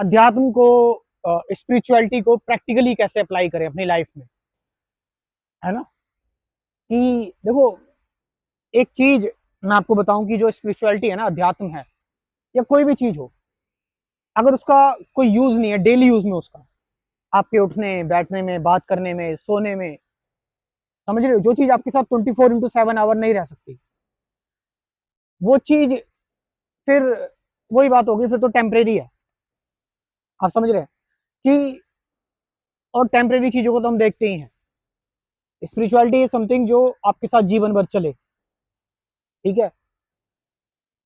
अध्यात्म को, स्पिरिचुअलिटी को प्रैक्टिकली कैसे अप्लाई करें अपनी लाइफ में, है ना। कि देखो, एक चीज मैं आपको बताऊं कि जो स्पिरिचुअलिटी है ना, अध्यात्म है, या कोई भी चीज हो, अगर उसका कोई यूज नहीं है डेली यूज में उसका, आपके उठने बैठने में, बात करने में, सोने में, समझ रहे हो, जो चीज आपके साथ 24/7 आवर नहीं रह सकती, वो चीज फिर वही बात होगी, फिर तो टेम्परेरी है। आप समझ रहे हैं कि, और टेम्परेरी चीजों को तो हम देखते ही हैं। स्पिरिचुअलिटी इज समथिंग जो आपके साथ जीवन भर चले, ठीक है,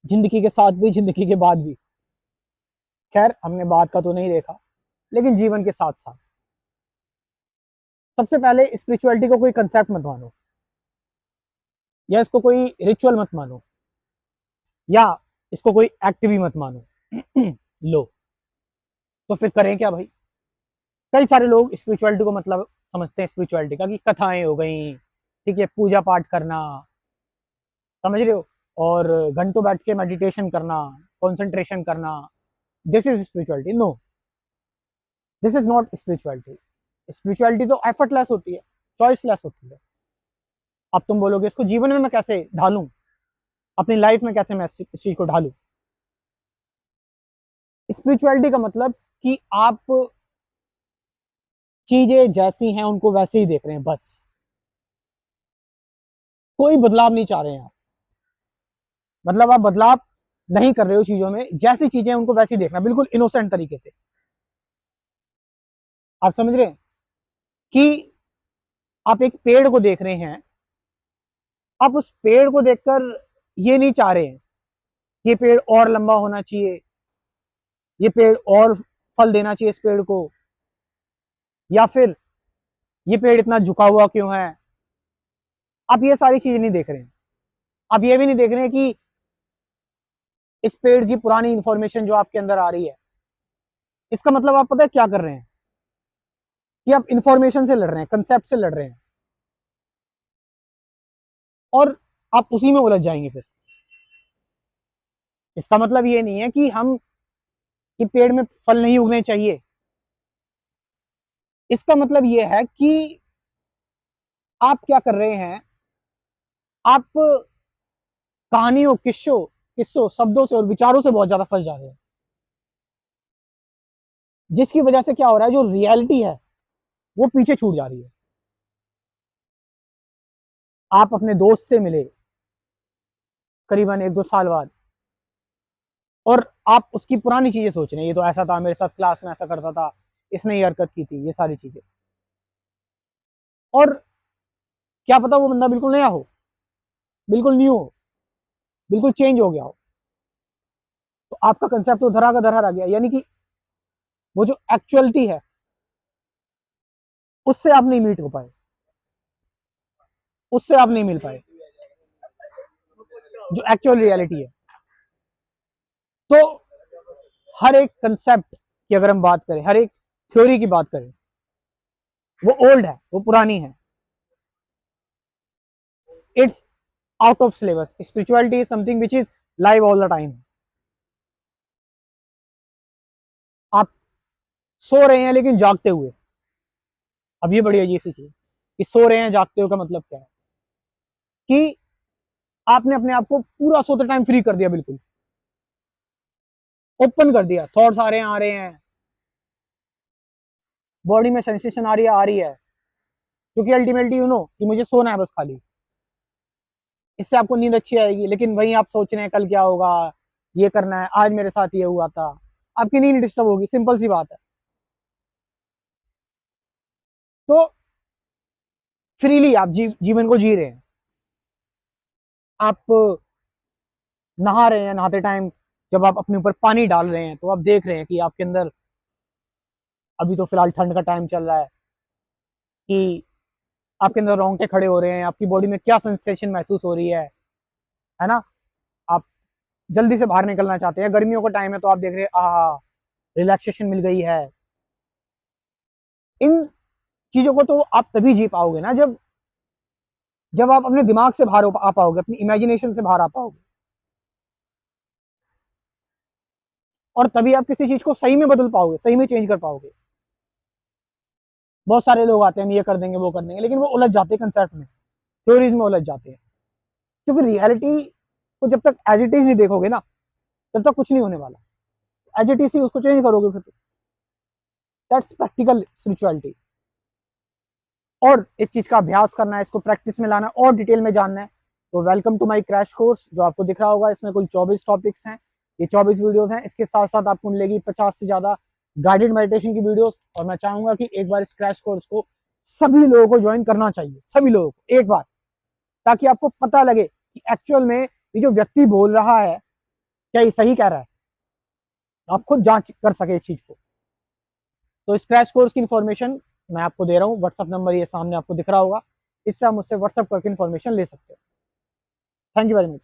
जिंदगी के साथ भी, जिंदगी के बाद भी। खैर, हमने बात का तो नहीं देखा, लेकिन जीवन के साथ साथ सबसे पहले स्पिरिचुअलिटी को कोई कंसेप्ट मत मानो, या इसको कोई रिचुअल मत मानो, या इसको कोई एक्ट भी मत मानो। लो, तो फिर करें क्या भाई। कई सारे लोग स्पिरिचुअलिटी को मतलब समझते हैं स्पिरिचुअलिटी का कि कथाएं हो गई, ठीक है, पूजा पाठ करना, समझ रहे हो, और घंटों बैठ के मेडिटेशन करना, कंसंट्रेशन करना, this is spirituality. No, this is not spirituality. Spirituality तो एफर्टलेस होती है, चॉइसलेस होती है। अब तुम बोलोगे इसको जीवन में मैं कैसे ढालूं, अपनी लाइफ में कैसे मैं इस चीज को ढालूं। स्पिरिचुअलिटी का मतलब कि आप चीजें जैसी हैं उनको वैसे ही देख रहे हैं, बस कोई बदलाव नहीं चाह रहे हैं आप। मतलब आप बदलाव नहीं कर रहे हो चीजों में, जैसी चीजें हैं उनको वैसे ही देखना, बिल्कुल इनोसेंट तरीके से। आप समझ रहे हैं कि आप एक पेड़ को देख रहे हैं, आप उस पेड़ को देखकर ये नहीं चाह रहे हैं ये पेड़ और लंबा होना चाहिए, ये पेड़ और फल देना चाहिए इस पेड़ को, या फिर ये पेड़ इतना झुका हुआ क्यों है। आप ये सारी चीजें नहीं देख रहे हैं। आप ये भी नहीं देख रहे हैं कि इस पेड़ की पुरानी इंफॉर्मेशन जो आपके अंदर आ रही है, इसका मतलब आप पता है क्या कर रहे हैं, कि आप इंफॉर्मेशन से लड़ रहे हैं, कंसेप्ट से लड़ रहे हैं, और आप उसी में उलझ जाएंगे फिर। इसका मतलब ये नहीं है कि हम, कि पेड़ में फल नहीं उगने चाहिए। इसका मतलब ये है कि आप क्या कर रहे हैं, आप कहानियों, किस्सों किस्सों शब्दों से और विचारों से बहुत ज्यादा फंस जा रहे हैं, जिसकी वजह से क्या हो रहा है, जो रियलिटी है वो पीछे छूट जा रही है। आप अपने दोस्त से मिले करीबन 1-2 साल बाद, और आप उसकी पुरानी चीजें सोच रहे हैं, ये तो ऐसा था मेरे साथ, क्लास में ऐसा करता था, इसने ये हरकत की थी, ये सारी चीजें। और क्या पता वो बंदा बिल्कुल नया हो, बिल्कुल न्यू हो, बिल्कुल चेंज हो गया हो। तो आपका कंसेप्ट तो धरा का धरा रह गया, यानी कि वो जो एक्चुअलिटी है उससे आप नहीं मीट हो पाए, उससे आप नहीं मिल पाए, जो एक्चुअल रियलिटी है। तो हर एक कंसेप्ट की अगर हम बात करें, हर एक थ्योरी की बात करें, वो ओल्ड है, वो पुरानी है, it's out of syllabus. Spirituality is something which is live all the time. आप सो रहे हैं लेकिन जागते हुए। अब ये बड़ी अजीब सी चीज, कि सो रहे हैं जागते हुए का मतलब क्या है, कि आपने अपने आप को पूरा सोते टाइम फ्री कर दिया, बिल्कुल ओपन कर दिया, थॉट्स आ रहे हैं, बॉडी में सेंसेशन आ रही है, क्योंकि अल्टीमेटली यू नो कि मुझे सोना है बस खाली। इससे आपको नींद अच्छी आएगी, लेकिन वहीं आप सोच रहे हैं कल क्या होगा, ये करना है, आज मेरे साथ ये हुआ था, आपकी नींद डिस्टर्ब होगी, सिंपल सी बात है। तो फ्रीली आप जीवन को जी रहे हैं। आप नहा रहे हैं, नहाते टाइम जब आप अपने ऊपर पानी डाल रहे हैं, तो आप देख रहे हैं कि आपके अंदर, अभी तो फिलहाल ठंड का टाइम चल रहा है, कि आपके अंदर रोंगटे खड़े हो रहे हैं, आपकी बॉडी में क्या सेंसेशन महसूस हो रही है ना। आप जल्दी से बाहर निकलना चाहते हैं, गर्मियों का टाइम है तो आप देख रहे हैं, रिलैक्सेशन मिल गई है। इन चीजों को तो आप तभी जी पाओगे ना, जब आप अपने दिमाग से बाहर आ पाओगे, अपनी इमेजिनेशन से बाहर आ पाओगे। और तभी आप किसी चीज को सही में बदल पाओगे, सही में चेंज कर पाओगे। बहुत सारे लोग आते हैं, हम ये कर देंगे वो कर देंगे, लेकिन वो उलझ जाते हैं कंसेप्ट में, थ्योरीज में उलझ जाते हैं, क्योंकि रियलिटी को जब तक एज इट इज नहीं देखोगे ना, तब तक कुछ नहीं होने वाला। एज इट इज ही उसको चेंज करोगे फिर। That's practical spirituality. और इस चीज का अभ्यास करना है, इसको प्रैक्टिस में लाना है और डिटेल में जानना है, तो welcome to my crash course जो आपको दिख रहा होगा। इसमें कुल 24 टॉपिक्स हैं, ये 24 वीडियोस हैं। इसके साथ साथ आपको मिलेगी 50 से ज्यादा गाइडेड मेडिटेशन की वीडियोस। और मैं चाहूंगा कि एक बार इस क्रैश कोर्स को सभी लोगों को ज्वाइन करना चाहिए, सभी लोगों को एक बार, ताकि आपको पता लगे कि एक्चुअल में ये जो व्यक्ति बोल रहा है क्या ये सही कह रहा है, आप खुद जांच कर सके इस चीज को। तो इस क्रैश कोर्स की इन्फॉर्मेशन मैं आपको दे रहा हूँ, व्हाट्सअप नंबर ये सामने आपको दिख रहा होगा, इससे आप मुझसे व्हाट्सअप करके इन्फॉर्मेशन ले सकते हो। Thank you very much.